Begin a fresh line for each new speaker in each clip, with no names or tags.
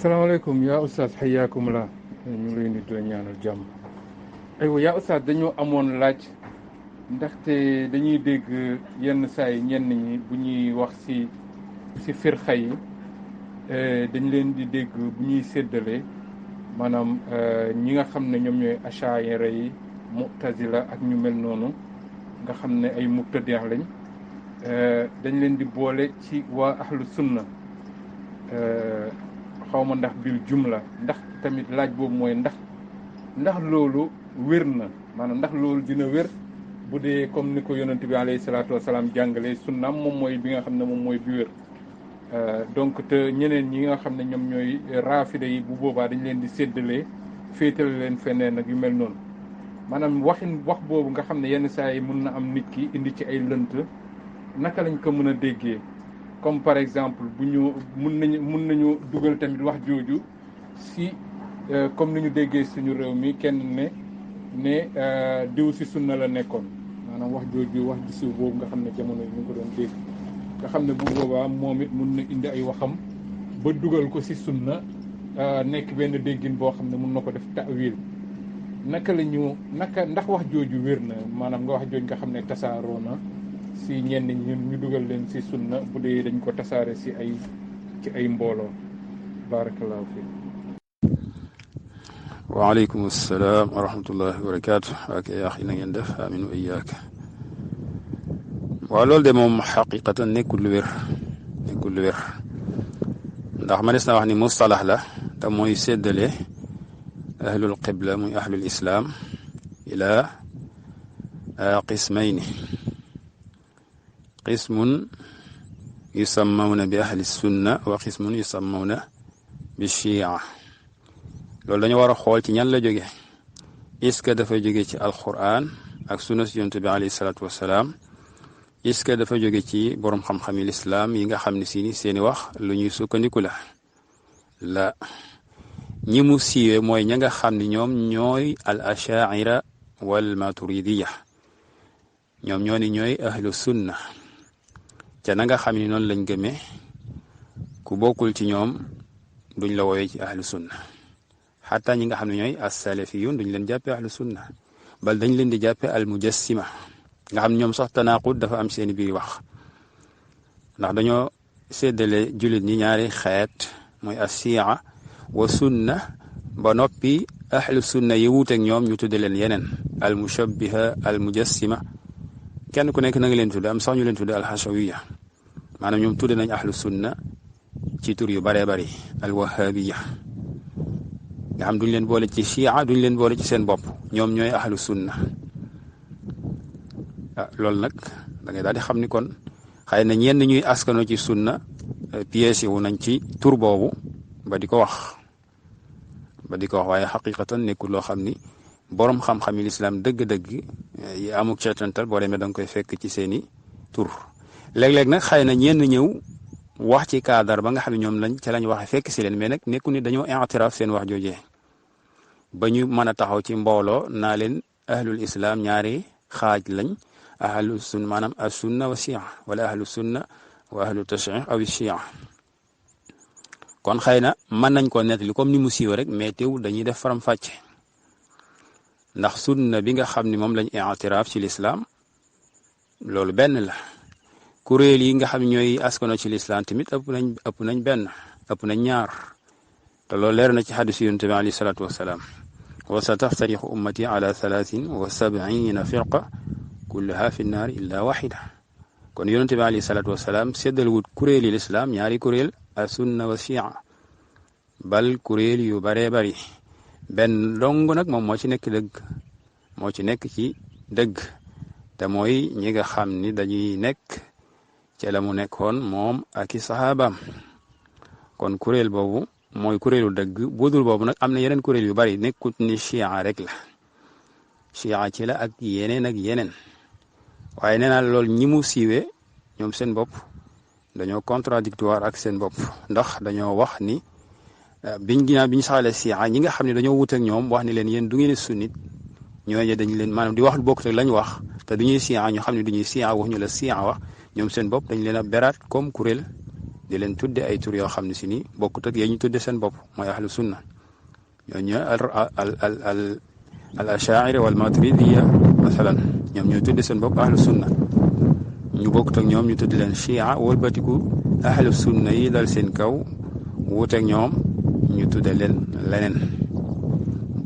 salaamaaleykum yaa oustaz xayaakum la ñu ngi leen di ñaanal jàmm. aywa yaa oustaz dañoo amoon laaj ndaxte dañuy dégg yenn saa yi ñenn ñi bu ñuy wax ci firxa yi dañ leen di dégg bu ñuy séddale maanaam ñi nga xam ne ñoom ñooy achaira yi mu'tazila ak ñu mel noonu nga xam ne ay mubtadi' lañ dañ leen di boole ci waa ahlu sunna. xaw ma ndax bil jumla ndax tamit laaj boobu mooy ndax loolu wér na maanaam ndax loolu dina wér bu dee comme ni ko yonent bi alayhi salaatu wasalaam jàngalee sunnaam moom mooy bi nga xam ne moom mooy bi wér. donc te ñeneen ñi nga xam ne ñoom ñooy raafida yi bu boobaa dañ leen di séddalee féetale leen feneen ak yu mel noonu maanaam wax boobu nga xam ne yenn saa yi mun na am nit ki indi ci ay lënt naka lañ ko mën a déggee. comme par exemple bu ñu mun nañu dugal tamit wax jooju si comme ni ñu déggee suñu réew mi kenn ne diw si sunna la nekkoon maanaam wax jooju wax ji si boobu nga xam ne jamono yi ñu ko doon dégg nga xam ne bu boobaa moom it mun na indi ay waxam ba dugal ko si sunna nekk benn déggin boo xam ne mun na ko def ta'wil naka ndax wax jooju wér na maanaam nga wax jooju nga xam ne tasaaroo na si ñenn ñun ñu dugal leen si sunna bu dee dañ ko tasaare ci ay mbooloo barakallahu fi
waaleykum salaam wa rahmatullahi wa barakaatu ak yaax yi na ngeen def amin wa iyaak waaw loolu de moom xaqiqatan nekkul lu wér ndax manes na wax ni mustalax la te mooy séddale ahlul qibla muy ahlul islaam ila qismayni qismun yusammawna bi ahli sunna wa qismun yusammawna bi shia loolu dañu war a xool ci ñan la jóge est-ce que dafa jóge ci alquran ak sunna si yonent bi alayhi salaatu wassalaam est-ce que dafa jóge ci borom xam-xami lislaam yi nga xam ne si seeni wax lu ñuy sukkandiku la ñi mu siiwee mooy ña nga xam ne ñoom ñooy al ashaira wal maturidiya ñoom ñoo ni ñooy ahlu sunna ca na nga xam ni noonu lañ gëmee ku bokkul ci ñoom duñ la woowee ci ahlu sunna xataa ñi nga xam ne ñooy as-salafiyun duñ leen jàppee ahlu sunna bal dañ leen di jàppee al mujassima nga xam ne ñoom sax tanaqud dafa am seeni biir wax ndax dañoo séddale jullit ñi ñaari xeet mooy as-si'a wa sunna ba noppi ahlu sunna yi wuuteeg ñoom ñu tudde leen yeneen al mushabbiha al mujassima kenn ku nekk na nga leen tudde am sax ñu leen tudde alxasawiya maanaam ñoom tudde nañ ahlu sunna ci tur yu bëree bëri alwahabiya nga xam duñ leen boole ci chia duñ leen boole ci seen bopp ñoom ñooy ahlu sunna loolu nag da ngay daal di xam ni kon xëy na ñenn ñuy askano ci sunna pièce wu nañ ci tur boobu ba di ko wax waaye xaqiqatan nekkul loo xam ni borom xam-xami lislaam dëgg-dëgg yi amuk ceetantal boo demee da nga koy fekk ci seeni tur léeg-léeg nag xëy na ñenn ñëw wax ci cadre ba nga xam ne ñoom lañ waxe fekk si leen mais nag nekku ni dañoo i'tiraaf seen wax joojee ba ñu mën a taxaw ci mbooloo naa leen ahlul islam ñaari xaaj lañ ahlu sunna maanaam as sunna wa shia wala ahlu sunna wa ahlu tashih aw shia kon xëy na mën nañ ko nettali comme ni mu siiw rek mais teewul dañuy def faram fàcce ndax sunna bi nga xam ni moom lañ i'tiraaf ci lislaam loolu benn la kuréel yi nga xam ñooy askano ci lislaam tamit ëpp nañ ñaar te loolu leer na ci xadisu yonent bi alayhi salaatu wassalaam wa sa taftariqu ummati ala 73 firqa kulluha fi nnaar illa waxida kon yonent bi alayhi salaatu wassalaam séddal wut kuréeli lislaam ñaari kuréel a sunna wa shia bal kuréel yu baree bari benn dong nag moom moo ci nekk dëgg te mooy ñi nga xam ni dañuy nekk ci la mu nekkoon moom ak i saxaabaam kon kuréel boobu mooy kuréelu dëgg budul boobu nag am na yeneen kuréel yu bari nekkut ni chia rek la chia ci la ak yeneen waaye nee naa loolu ñi mu siiwee ñoom seen bopp dañoo contradictoire ak seen bopp ndax dañoo wax ni biñ saxalee chia ñi nga xam ne dañoo wuteeg ñoom wax ni leen yéen du ngeen sunnit ñooñu dañ leen maanaam di wax lu bokk te lañ wax te du ñuy chia ñu xam ne du ñuy chia wax ñu la chia wax ñoom seen bopp dañ leen a beraat comme kuréel di leen tudde ay tur yoo xam ne si ni bokkut ak yee ñu tudde seen bopp mooy ahlu sunna ñooñu al ashaira wal maturidiya masalan ñoom ñooy tudde seen bopp ahlu sunna ñu bokkut ak ñoom ñu tudde leen chia wëlbatiku ahlu sunna yi dal seen kaw wuuteeg ñoom ñu tudde leen leneen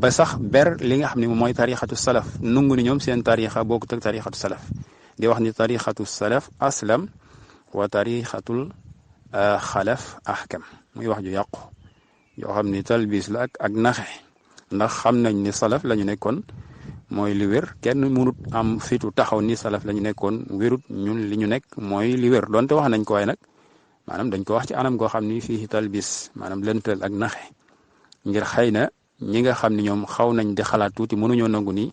ba sax ber li nga xam ne moom mooy tarixatu salaf nungu ni ñoom seen tarixa bokkut ak tarixatu salaf di wax ni tarixatu salaf aslam wa tarixatul xalaf ahkam muy wax ju yàqu yoo xam ni talbis la ak naxe ndax xam nañ ni salaf la ñu nekkoon mooy li wér kenn mënut am fitu taxaw ni salaf la ñu nekkoon wérut ñun li ñu nekk mooy li wér donte wax nañ ko waaye nag maanaam dañ ko wax ci anam goo xam ni fii talbis maanaam lëntal ak naxe ngir xëy na ñi nga xam ni ñoom xaw nañ di xalaat tuuti mënuñoo nangu ni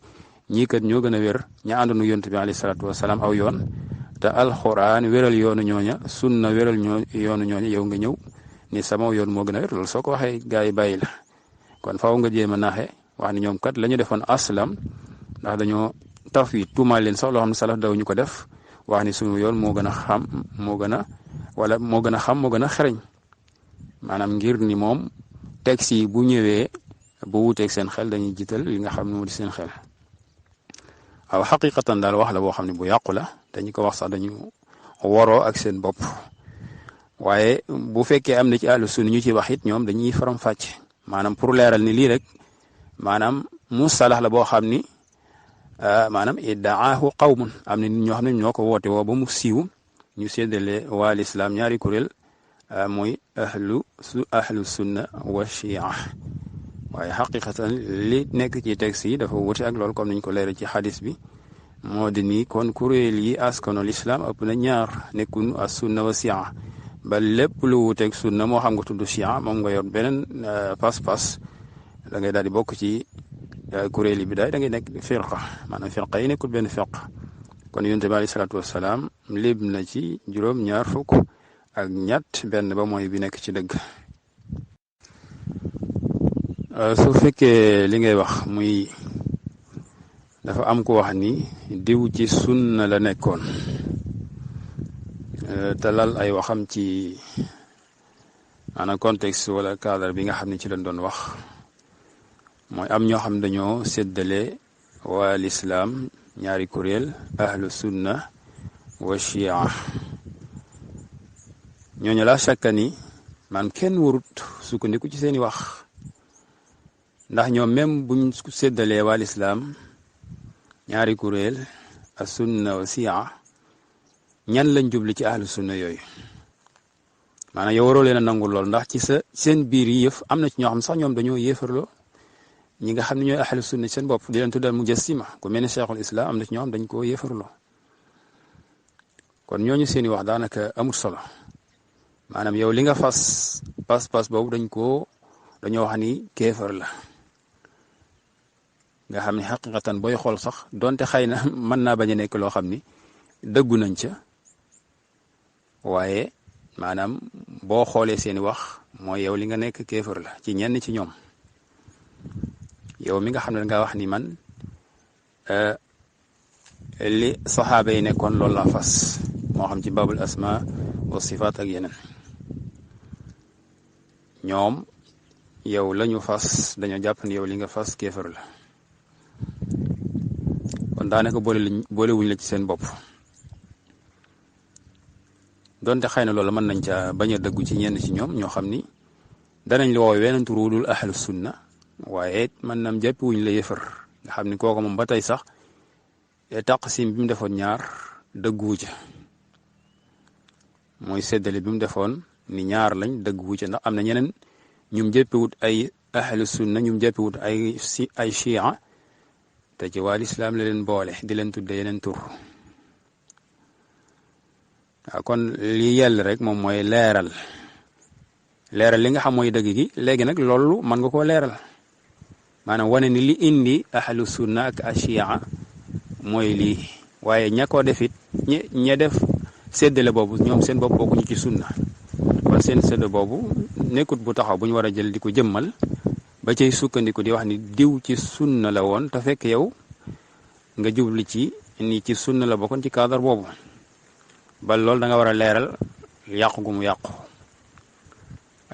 ñii kat ñoo gën a wér ña àndoon ak yonent bi alayhi salaatu wasalaam aw yoon te alxuraan wéral yoonu ñooña sunna wéral yoonu ñooña yow nga ñëw ni sama yoon moo gën a wér loolu soo ko waxee gars yi bàyyi la kon faaw nga jéem a naxe wax ni ñoom kat la ñu defoon aslam ndax dañoo taf yi tuumaal leen sax loo xam ne salaf daw ñu ko def wax ni sunu yoon moo gën a xam moo gën a xereñ maanaam ngir ni moom texte yi bu ñëwee bu wuuteeg seen xel dañuy jiital li nga xam ne moo di seen xel waaw xaqiqatan daal wax la boo xam ne bu yàqu la dañu ko wax sax dañu waroo ak seen bopp waaye bu fekkee am na ci ahlu sunna ñu ci wax it ñoom dañuy faram fàcc maanaam pour leeral ni lii rek maanaam mustalax la boo xam ni maanaam iddaahu qawmun am na nit ñoo xam ne ñoo ko woote woo ba mu siiw ñu séddale waa lislaam ñaari kuréel mooy ahlu sunna wa shia waaye xaqiqatan li nekk ci texte yi dafa wute ak loolu comme niñ ko leeral ci xadis bi moo di ni kon kuréel yi askano lislaam ëpp na ñaar nekkun as sunna wa shia ba lépp lu wuteeg sunna moo xam nga tudd shia moom nga yor beneen pas-pas da ngay daal di bokk ci kuréel yi bi daay da ngay nekk firqa maanaam firqa yi nekkul benn firqa kon yonent bi alayhi salaatu wasalaam lib na ci juróom-ñaar fukk ak ñett benn ba mooy bi nekk ci dëgg su fekkee li ngay wax muy dafa am ko wax ni diw ci sunna la nekkoon te lal ay waxam ci maanaam contexte wala cadre bi nga xam ne ci lañ doon wax mooy am ñoo xam dañoo séddale waa lislaam ñaari kuréel ahlu sunna wa shia ñooñu laa shakka ni man kenn warut sukkandiku ci seeni wax ndax ñoom même buñ séddalee waa lislaam ñaari kuréel as sunna wa shia ñan lañ jubli ci ahlu sunna yooyu maanaam yow waroo leen a nangul lool ndax ci seen biir yi yëf am na ci ñoo xam sax ñoom dañoo yéefarloo ñi nga xam ne ñooy ahlu sunna seen bopp di leen tuddal mujassima ku mel ne cheikhul islam am na ci ñoo xam dañ koo yéefarloo kon ñooñu seeni wax daanaka amul solo maanaam yow li nga fas pas-pas boobu dañoo wax ni kéefar la nga xam ne xaqiqatan booy xool sax donte xëy na mën naa bañ a nekk loo xam ni dëggu nañ ca waaye maanaam boo xoolee seeni wax mooy yow li nga nekk kéefar la ci ñenn ci ñoom yow mi nga xam ne nga wax ni man li saxaaba yi nekkoon loolu laa fas moo xam ci babul asma wa sifaat ak yeneen ñoom yow lañu fas dañoo jàpp ni yow li nga fas kéefar la kon daanaka boole wuñ la ci seen bopp donte xëy na loolu mën nañ ca bañ a dëggu ci ñenn ci ñoom ñoo xam ni danañ la woowe weneen tur wudul ahlu sunna waaye mën nam jàpp wuñ la yëfar nga xam ni kooku moom ba tey sax taqsim bi mu defoon ñaar dëgguwu ca mooy séddale bi mu defoon ni ñaar lañ dëgguwu ca ndax am na ñeneen ñum jàppewut ay ahlu sunna ñum jàppewut ay chia te ci waa lislaam la leen boole di leen tudde yeneen tur waaw kon li yell rek moom mooy leeral li nga xam mooy dëgg gi léegi nag loolu mën nga koo leeral maanaam wane ni li indi ahlu sunna ak ashia mooy lii waaye ña ko def it ña def séddale boobu ñoom seen bopp bokkuñu ci sunna kon seen séddale boobu nekkut bu taxaw bu ñu war a jël di ko jëmmal ba cay sukkandiku di wax ni diw ci sunna la woon te fekk yow nga jubli ci ni ci sunna la bokkoon ci cadre boobu ba loolu da nga war a leeral yàqu gu mu yàqu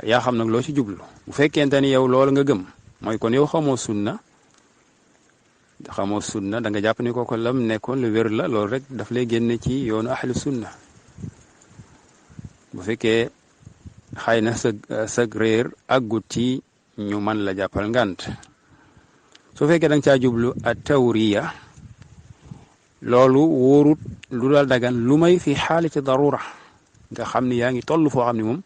yaa xam nag loo ci jublu bu fekkente ni yow loolu nga gëm mooy kon yow xamoo sunna da nga jàpp ni kooku lam nekkoon lu wér la loolu rek daf lay génne ci yoonu ahlu sunna bu fekkee xëy na sag réer àggut ci ñu man la jàppal ngant su fekkee da nga caa jublu at tawriya loolu wóorut lu dal dagan lu may fi xaalati darura nga xam ni yaa ngi toll foo xam ne moom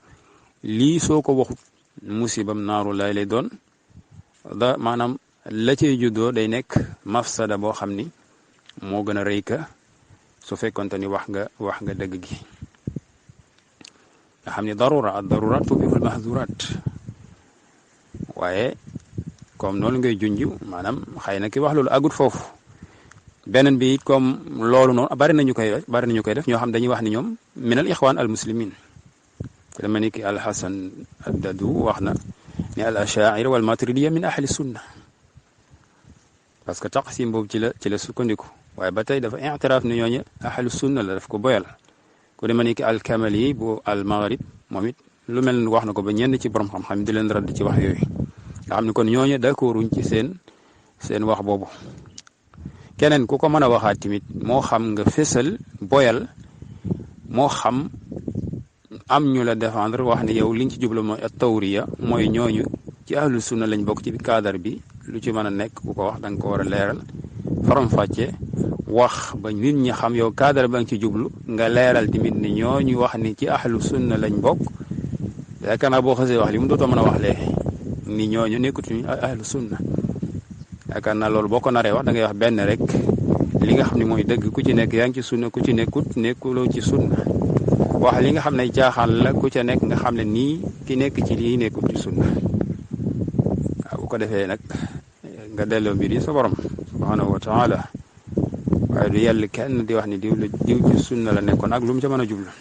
lii soo ko waxut musibam naaru lay doon maanaam la cay juddoo day nekk mafsada boo xam ni moo gën a rëy ka su fekkonte ni wax nga dëgg gi nga xam ni darura tubihul mahdurat waaye comme noonu ngay junj maanaam xëy na ki wax loolu agut foofu beneen bi it comme loolu noonu bari nañu koy def ñoo xam dañuy wax ni ñoom min al ixwaan al muslimin dama ni ki al Hasan ad-Dadu wax na ne al ashaira wal maturidiya min ahli sunna parce que taqsim boobu ci la sukkandiku waaye ba tey dafa i'tiraaf ni ñooñu ahlu sunna la daf ko boyal ku dama ni ki al Kamali bu al Maghrib moom it lu mel ni wax na ko ba ñenn ci borom xam-xam di leen radd ci wax yooyu nga xam ne kon ñooñu d'accorduñ ci seen wax boobu keneen ku ko mën a waxaat tamit moo xam nga fésal boyal moo xam am ñu la défendre wax ne yow liñ ci jublu mooy at tawriya mooy ñooñu ci ahlu sunna lañ bokk ci cadre bi lu ci mën a nekk ku ko wax da nga ko war a leeral faram fàcce wax ba nit ñi xam yow cadre ba nga ci jublu nga leeral tamit ni ñooñu wax ni ci ahlu sunna lañ bokk yaakaar naa boo xasee wax li mu dootoo mën a wax lee ni ñooñu nekkutuñu ahlu sunna yaakaar naa loolu boo ko naree wax da ngay wax benn rek li nga xam ne mooy dëgg ku ci nekk yaa ngi ci sunna ku ci nekkuloo ci sunna wax li nga xam ne jaaxaan la ku ca nekk nga xam ne nii ki nekk ci lii nekkul ci sunna waaw bu ko defee nag nga delloo mbir yi sa borom subhanahu wa taala waaye du yàlla kenn di wax ni diw ci sunna la nekkoon ak lu mu ca mën a jublu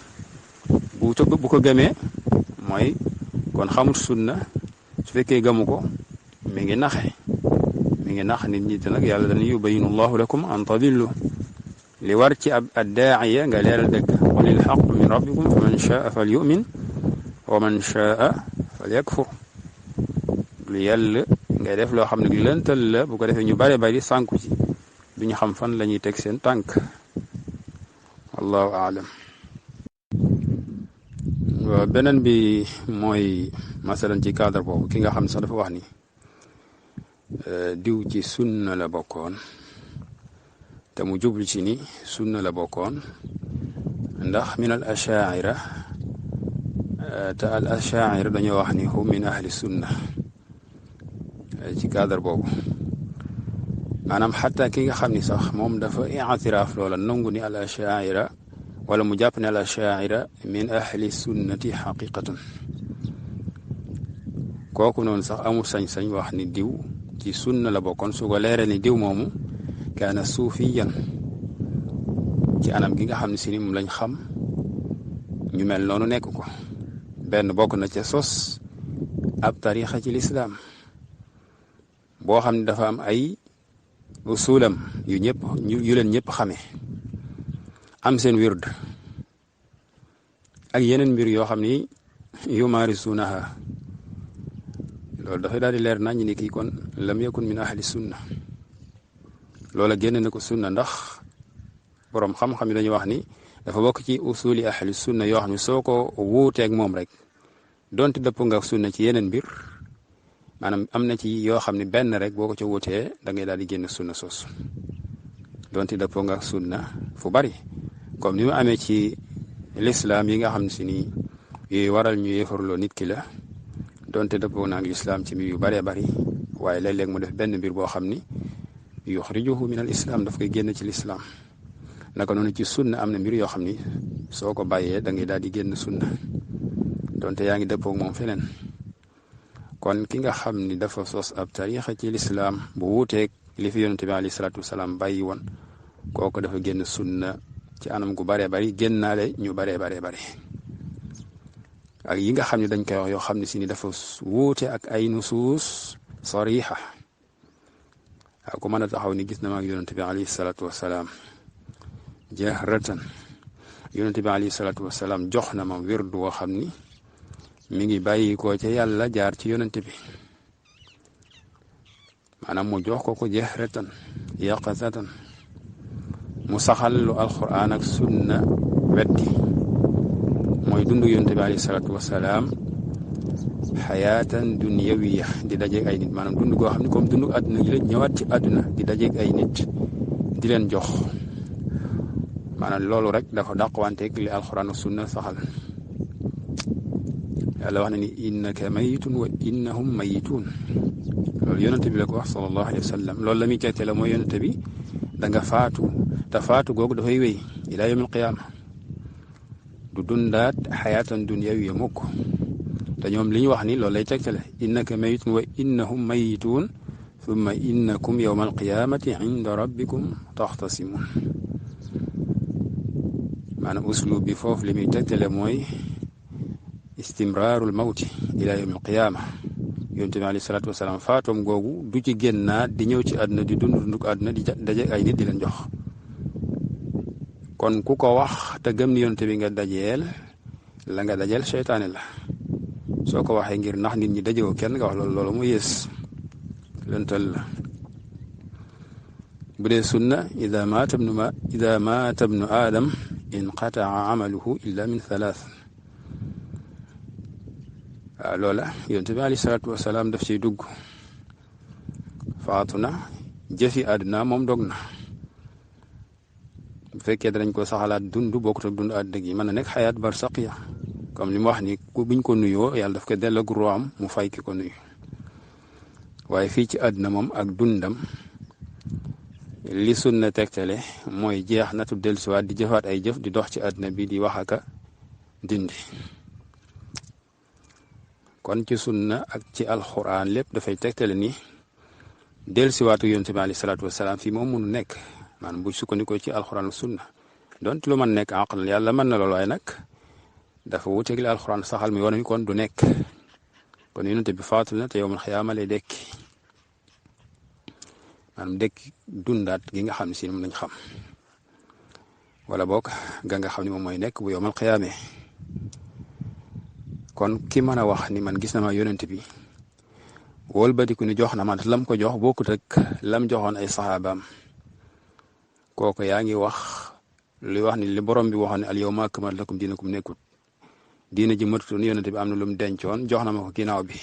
bu ko gëmee mooy kon xamut sunna su fekkee gëmu ko mi ngi nax nit ñi te nag yàlla dana yubayinu llahu lakum an tadillu li war ci ab addaaiya nga leeral dëgg walil xaqu min rabbikum fa man shaa fal yumin wa man shaa fal yakfur lu yàlla ngay def loo xam ne lëntal la bu ko defee ñu bare bari sànku ci duñu xam fan la ñuy teg seen tànk wallahu aalam waaw beneen bi mooy masalan ci cadre boobu ki nga xam sax dafa wax ni diw ci sunna la bokkoon te mu jublu ci ni sunna la bokkoon ndax min al ashaira te al ashaira dañoo wax ni hum min ahli sunna ci cadre boobu maanaam xataa ki nga xam ni sax moom dafa i'tiraaf loola nangu ni al ashaira wala mu jàpp ne al ashaira min ahli sunnati xaqiqatan kooku noonu sax amul sañ-sañ wax ni diw ci sunna la bokkoon su ko leeree ni diw moomu kaana suufiyan ci anam gi nga xam ne si ni moom lañ xam ñu mel noonu nekk ko benn bokk na ca sos ab tarixa ci lislaam boo xam ne dafa am ay usulam yu leen ñëpp xamee am seen wird ak yeneen mbir yoo xam ni yu maarisuunaha loolu dafay daal di leer nañ ni kii kon lam yakun min ahli sunna loola génn na ko sunna ndax boroom xam-xam yi dañuy wax ni dafa bokk ci usuli ahli sunna yoo xam ne soo ko wuuteeg moom rek donte dëpp nga sunna ci yeneen mbir maanaam am na ci yoo xam ne benn rek boo ko ca wuutee da ngay daal di génn sunna soosu donte dëpp nga sunna fu bari comme ni mu amee ci lislaam yi nga xam ne si ni yuy waral ñu yéefarloo nit ki la donte dëppoo naag lislaam ci mbir yu bëree bëri waaye léeg-léeg mu def benn mbir boo xam ni yuxrijuhu min al islam daf koy génn ci lislaam naka noonu ci sunna am na mbir yoo xam ni soo ko bàyyee da ngay daal di génn sunna donte yaa ngi dëppoog moom feneen kon ki nga xam ni dafa sos ab tarixa ci lislaam bu wuuteeg li fi yonente bi alayhi salaatu wasalaam bàyyi woon kooku dafa génn sunna ci anam gu bëree bëri génnaale ñu bëree bëri ak yi nga xam ne dañ koy wax yoo xam ne si ni dafa wuute ak ay nusuus sariha waaw ku mën a taxaw ni gis na maag yonente bi alayhi salaatu wasalaam jahratan yonente bi alayhi salaatu wasalaam jox na ma wirdu woo xam ni mi ngi bàyyi ko ca yàlla jaar ci yonent bi maanaam mu jox ko jahratan yaqazatan mu saxal lu alquran ak sunna weddi mooy dundu yonent bi alayhi salaatu wasalaam xayaatan dunyawiya di dajeeg ay nit maanaam dund goo xam ne comme dundu àdduna gi la ñëwaat ci àdduna di dajeeg ay nit di leen jox maanaam loolu rek dafa dàqwanteeg li alquran ak sunna saxal yàlla wax na ni innaka mayitun wa innahum mayituun loolu yonent bi la ko wax sallallahu alayhi wa sallam loolu la muy tegte la mooy yonent bi da nga faatu te faatu googu dafay wéy ila yawmil qiyaama du dundaat xayaatan dunyawiya mukk te ñoom li ñu wax ni loolu lay tegtale innaka mayitun wa innahum mayituun thumma innakum yawmal qiyaamati inda rabbikum taxtasimuun maanaam uslub bi foofu li muy tegtale mooy istimraarul mawti ila yawmil qiyaama yonent bi alayhi salaatu wasalaam faatoom googu du ci génnaat di ñëw ci àdduna di dund àdduna di daje ay nit di leen jox kon ku ko wax te gëm ni yonent bi nga dajeel la nga dajeel seytaane la soo ko waxee ngir nax nit ñi dajewoo kenn nga wax loolu mu yées lëntal la bu dee sunna ida maata ibnu aadam inqataa amaluhu illa min thalath waaw loola yonent bi alayhi salaatu wasalaam daf ciy dugg faatu na jëfi àdduna moom dog na bu fekkee danañ ko saxalaat dund bokkut ak dund àdduna gi mën na nekk xayaat barsaqiya comme li mu wax ni ku buñ ko nuyoo yàlla daf ko delloo ruwaam mu fay ki ko nuyu waaye fii ci àdduna moom ak dundam li sunna tegtale mooy jeex na tu dellusiwaat di jëfaat ay jëf di dox ci àdduna bi di wax aka dindi kon ci sunna ak ci alxuraan lépp dafay tegtale ni dellusiwaatu yonent bi alayhi salaatu wasalaam fii moom mënu nekk maanaam bu sukkandikoo ci alxuraan ak sunna donte lu mën nekk aqlan yàlla mën na loolu waaye nag dafa wuteeg li alxuraan saxal mi wane ni kon du nekk kon yonent bi faatu na te yawmal xiyaama lay dekki maanaam dekki dundaat gi nga xam ne si moom lañ xam wala boog ga nga xam ne moom mooy nekk bu yawmal xiyaame kon ki mën a wax ni man gis na ma yonent bi wëlbatiku ni jox na ma lam ko jox bokkut ak lam joxoon ay saxaabaam kooku yaa ngi wax li wax ni li borom bi waxoon ne al yawma akmaltu lakum diinakum nekkut diina ji matutoon yonent bi am na lu mu dencoon jox na ma ko ginnaaw bi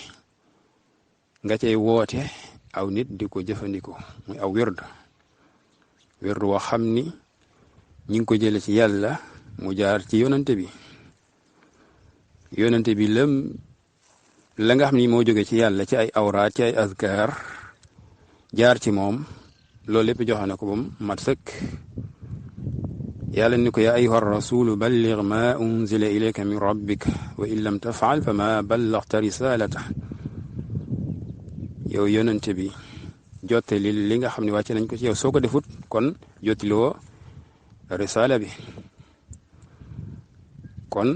nga cay woote aw nit di ko jëfandikoo muy aw wird woo xam ni ñi ngi ko jële ci yàlla mu jaar ci yonent bi la nga xam ni moo jóge ci yàlla ci ay awraat ci ay azkar jaar ci moom loolu lépp joxe na ko ba mu mat sëkk yàlla ni ko yaa ayyuha rasulu balligh ma unzila ilayka min rabbika wa in lam tafal fa ma ballaghta risalata yow yonente bi jottali li nga xam ne wàcce nañ ko ci yow soo ko defut kon jottiloo risala bi kon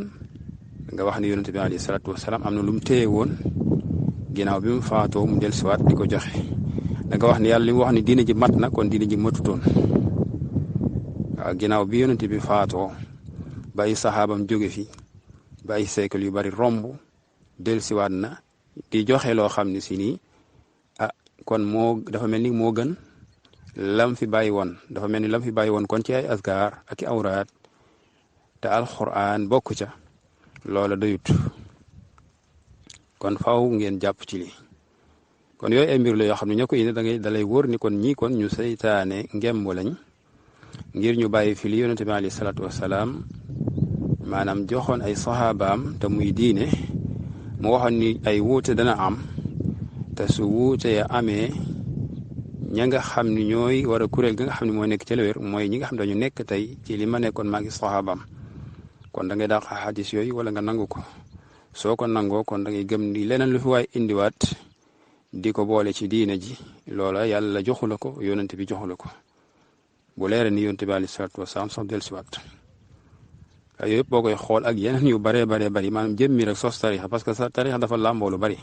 nga wax ne yonente bi alayhi salaatu wasalaam am na lu mu téye woon ginnaaw bi mu faatoo mu dellusiwaat di ko joxe da nga wax ne yàlla li mu wax ne diina ji mat na kon diina ji matutoon waaw ginnaaw bi yonente bi faatoo ba ay saxaabam jóge fi ba ay siècle yu bari romb dellusiwaat na di joxe loo xam ne si nii kon dafa mel ni moo gën lam fi bàyyi woon dafa mel ni lam fi bàyyi woon kon ci ay azkar ak i awraat te alquran bokk ca loola doyut kon faaw ngeen jàpp ci li kon yooyu ay mbir la yoo xam ne ñoo ko indi dalay wóor ni kon ñii kon ñu seytaane ngemb lañ ngir ñu bàyyi fi li yonente bi alayhi salaatu wasalaam maanaam joxoon ay saxaabaam te muy diine mu waxoon ni ay wuute dana am te su wuute ya amee ña nga xam ne ñooy war a kuréel ga nga xam ne moo nekk ci lawér mooy ñi nga xam ne dañu nekk tey ci li ma nekkoon maa ngi saxaabaam kon da ngay dàq xadis yooyu wala nga nangu ko soo ko nangoo kon da ngay gëm ni leneen lu fi waay indiwaat di ko boole ci diine ji loola yàlla joxu la ko yonent bi joxu la ko bu leere ni yonent bi alayhi salaatu wasalaam sax dellusiwaat yooyu yëpp boo koy xool ak yeneen yu baree bari maanaam jëmmi rek sos tarixa parce que sa tarixa dafa làmboo lu bari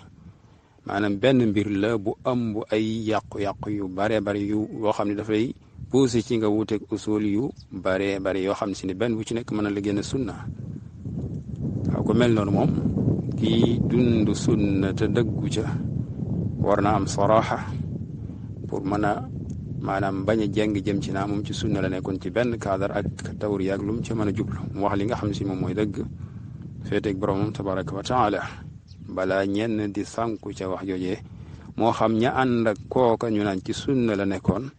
maanaam benn mbir la bu am bu ay yàqu-yàqu yu baree bari yoo xam ne dafay poussé ci nga wuuteeg usul yu baree bari yoo xam ne si ne benn bu ci nekk mën na la génn sunna waaw ko mel noonu moom kii dund sunna te dëggu ca war na am saraaxa pour mën a maanaam bañ a jeng jëm ci naa moom ci sunna la nekkoon ci benn cadre ak tawri ak lu mu ca mën a jublu mu wax li nga xam si moom mooy dëgg féeteeg boromam tabaraka wa taala balaa ñenn di sànku ca wax joojee moo xam ña ànd ak kooka ñu naan ci sunna la nekkoon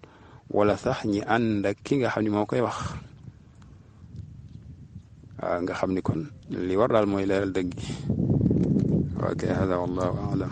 wala sax ñi ànd ak ki nga xam ne moo koy wax nga xam ni kon li war daal mooy leeral dëgg gi ok hada wallahu a'lam